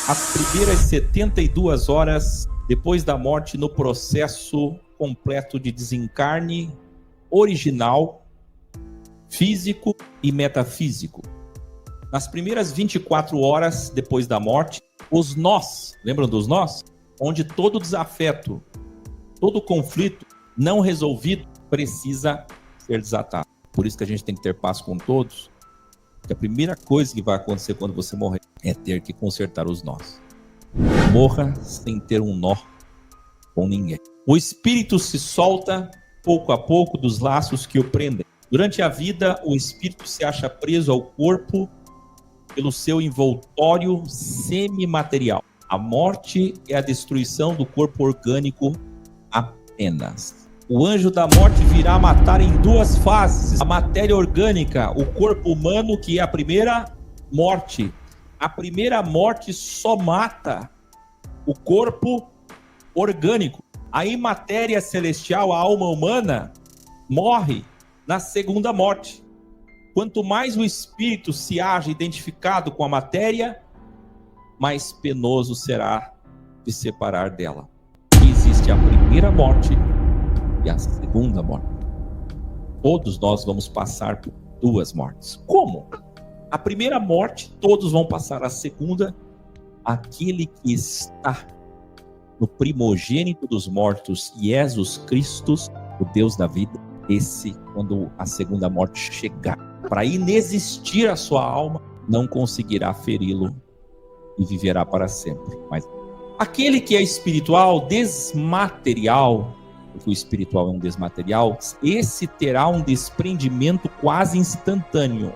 As primeiras 72 horas depois da morte no processo completo de desencarne original, físico e metafísico. Nas primeiras 24 horas depois da morte, os nós, lembram dos nós? Onde todo desafeto, todo conflito não resolvido precisa ser desatado. Por isso que a gente tem que ter paz com todos, porque a primeira coisa que vai acontecer quando você morrer é ter que consertar os nós. Morra sem ter um nó com ninguém. O espírito se solta pouco a pouco dos laços que o prendem. Durante a vida, o espírito se acha preso ao corpo pelo seu envoltório semimaterial. A morte é a destruição do corpo orgânico apenas. O anjo da morte virá matar em duas fases. A matéria orgânica, o corpo humano, que é a primeira morte. A primeira morte só mata o corpo orgânico. A imatéria celestial, a alma humana, morre na segunda morte. Quanto mais o espírito se acha identificado com a matéria, mais penoso será de separar dela. Existe a primeira morte e a segunda morte. Todos nós vamos passar por duas mortes. Como? A primeira morte, todos vão passar. A segunda, aquele que está no primogênito dos mortos, Jesus Cristo, o Deus da vida, esse, quando a segunda morte chegar, para inexistir a sua alma, não conseguirá feri-lo e viverá para sempre. Mas aquele que é espiritual, desmaterial, porque o espiritual é um desmaterial, esse terá um desprendimento quase instantâneo.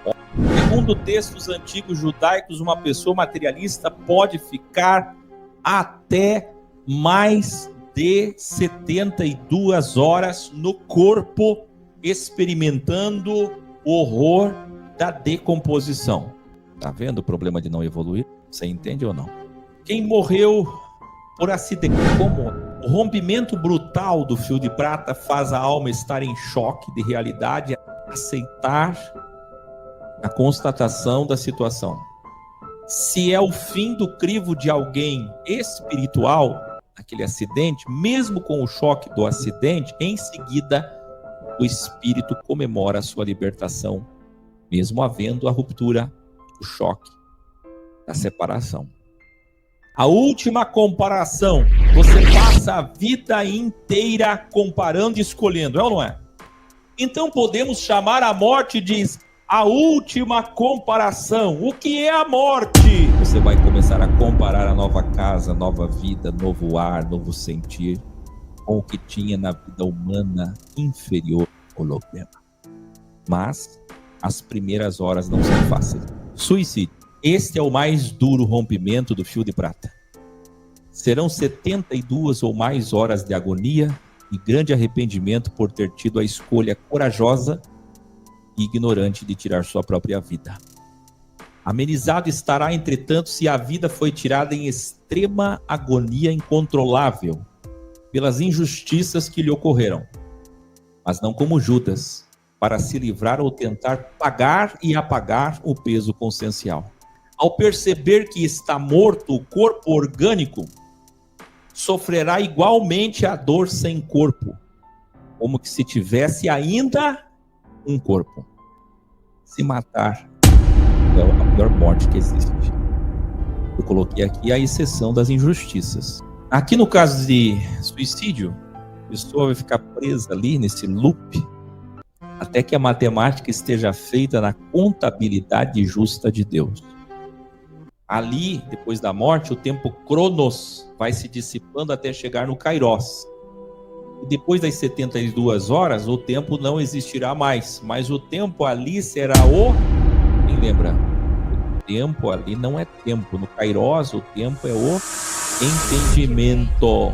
Segundo textos antigos judaicos, uma pessoa materialista pode ficar até mais de 72 horas no corpo, experimentando o horror da decomposição. Tá vendo o problema de não evoluir? Você entende ou não? Quem morreu por acidente, como o rompimento brutal do fio de prata faz a alma estar em choque de realidade, aceitar a constatação da situação. Se é o fim do crivo de alguém espiritual, aquele acidente, mesmo com o choque do acidente, em seguida o espírito comemora a sua libertação, mesmo havendo a ruptura, o choque da separação. A última comparação, você passa a vida inteira comparando e escolhendo, é ou não é? Então podemos chamar a morte de a última comparação. O que é a morte? Você vai começar a comparar a nova casa, nova vida, novo ar, novo sentir, com o que tinha na vida humana inferior holograma. Mas as primeiras horas não são fáceis. Suicídio. Este é o mais duro rompimento do fio de prata. Serão 72 ou mais horas de agonia e grande arrependimento por ter tido a escolha corajosa e ignorante de tirar sua própria vida. Amenizado estará, entretanto, se a vida foi tirada em extrema agonia incontrolável pelas injustiças que lhe ocorreram, mas não como Judas, para se livrar ou tentar pagar e apagar o peso consciencial. Ao perceber que está morto o corpo orgânico, sofrerá igualmente a dor sem corpo, como que se tivesse ainda um corpo. Se matar é a pior morte que existe. Eu coloquei aqui a exceção das injustiças. Aqui no caso de suicídio, a pessoa vai ficar presa ali nesse loop até que a matemática esteja feita na contabilidade justa de Deus. Ali, depois da morte, o tempo cronos vai se dissipando até chegar no kairos. E depois das 72 horas, o tempo não existirá mais. Mas o tempo ali será o... Quem lembra? O tempo ali não é tempo. No kairos, o tempo é o entendimento.